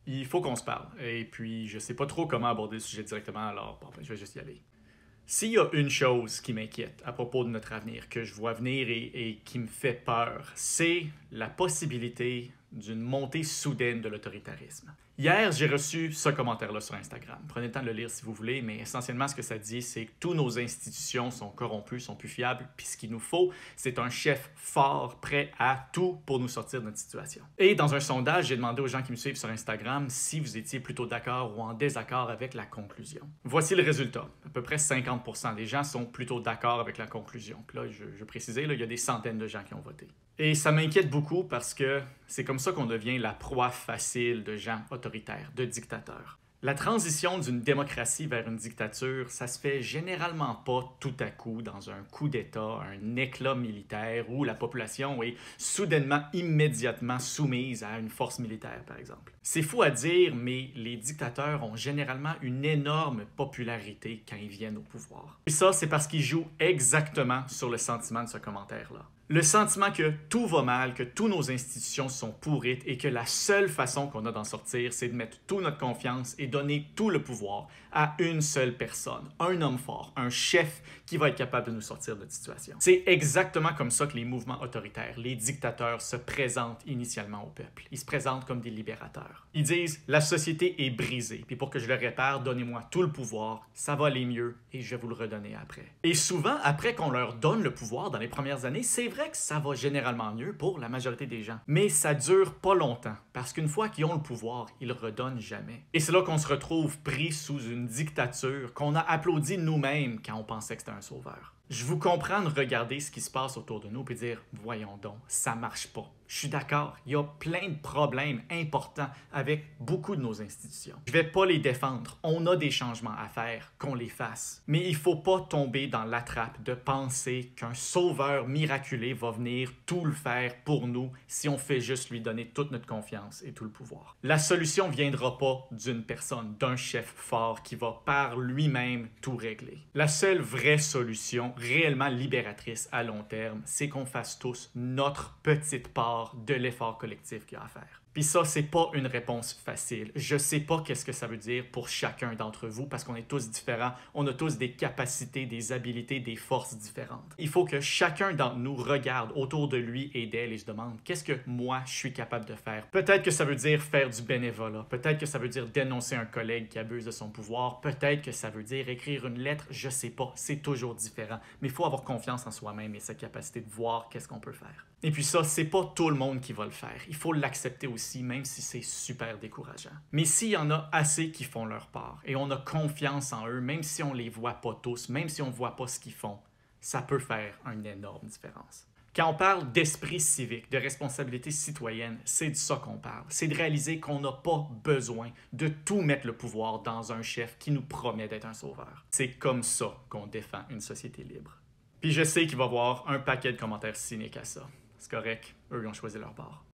Il faut qu'on se parle. Et puis, je sais pas trop comment aborder le sujet directement, alors bon, ben, je vais juste y aller. S'il y a une chose qui m'inquiète à propos de notre avenir, que je vois venir et qui me fait peur, c'est la possibilité d'une montée soudaine de l'autoritarisme. Hier, j'ai reçu ce commentaire-là sur Instagram. Prenez le temps de le lire si vous voulez, mais essentiellement, ce que ça dit, c'est que toutes nos institutions sont corrompues, sont plus fiables, puis ce qu'il nous faut, c'est un chef fort, prêt à tout pour nous sortir de notre situation. Et dans un sondage, j'ai demandé aux gens qui me suivent sur Instagram si vous étiez plutôt d'accord ou en désaccord avec la conclusion. Voici le résultat. À peu près 50% des gens sont plutôt d'accord avec la conclusion. Puis là, je précisais, là, il y a des centaines de gens qui ont voté. Et ça m'inquiète beaucoup parce que c'est comme ça qu'on devient la proie facile de gens autoritaires, de dictateurs. La transition d'une démocratie vers une dictature, ça se fait généralement pas tout à coup dans un coup d'État, un éclat militaire où la population est soudainement, immédiatement soumise à une force militaire, par exemple. C'est fou à dire, mais les dictateurs ont généralement une énorme popularité quand ils viennent au pouvoir. Et ça, c'est parce qu'ils jouent exactement sur le sentiment de ce commentaire-là. Le sentiment que tout va mal, que toutes nos institutions sont pourrites et que la seule façon qu'on a d'en sortir, c'est de mettre toute notre confiance et donner tout le pouvoir à une seule personne, un homme fort, un chef qui va être capable de nous sortir de cette situation. C'est exactement comme ça que les mouvements autoritaires, les dictateurs se présentent initialement au peuple. Ils se présentent comme des libérateurs. Ils disent « la société est brisée, puis pour que je le répare, donnez-moi tout le pouvoir, ça va aller mieux et je vais vous le redonner après. » Et souvent, après qu'on leur donne le pouvoir dans les premières années, c'est vrai que ça va généralement mieux pour la majorité des gens. Mais ça dure pas longtemps, parce qu'une fois qu'ils ont le pouvoir, ils le redonnent jamais. Et c'est là qu'on se retrouve pris sous une dictature qu'on a applaudi nous-mêmes quand on pensait que c'était un sauveur. Je vous comprends de regarder ce qui se passe autour de nous et dire « voyons donc, ça marche pas ». Je suis d'accord, il y a plein de problèmes importants avec beaucoup de nos institutions. Je vais pas les défendre, on a des changements à faire, qu'on les fasse. Mais il faut pas tomber dans la trappe de penser qu'un sauveur miraculé va venir tout le faire pour nous si on fait juste lui donner toute notre confiance et tout le pouvoir. La solution viendra pas d'une personne, d'un chef fort qui va par lui-même tout régler. La seule vraie solution réellement libératrice à long terme, c'est qu'on fasse tous notre petite part de l'effort collectif qu'il y a à faire. Puis ça, c'est pas une réponse facile. Je sais pas qu'est-ce que ça veut dire pour chacun d'entre vous parce qu'on est tous différents. On a tous des capacités, des habiletés, des forces différentes. Il faut que chacun d'entre nous regarde autour de lui et d'elle et se demande qu'est-ce que moi je suis capable de faire. Peut-être que ça veut dire faire du bénévolat. Peut-être que ça veut dire dénoncer un collègue qui abuse de son pouvoir. Peut-être que ça veut dire écrire une lettre. Je sais pas. C'est toujours différent. Mais il faut avoir confiance en soi-même et sa capacité de voir qu'est-ce qu'on peut faire. Et puis ça, c'est pas tout le monde qui va le faire. Il faut l'accepter aussi, même si c'est super décourageant. Mais s'il y en a assez qui font leur part et on a confiance en eux, même si on les voit pas tous, même si on voit pas ce qu'ils font, ça peut faire une énorme différence. Quand on parle d'esprit civique, de responsabilité citoyenne, c'est de ça qu'on parle. C'est de réaliser qu'on n'a pas besoin de tout mettre le pouvoir dans un chef qui nous promet d'être un sauveur. C'est comme ça qu'on défend une société libre. Puis je sais qu'il va y avoir un paquet de commentaires cyniques à ça. C'est correct, eux ils ont choisi leur part.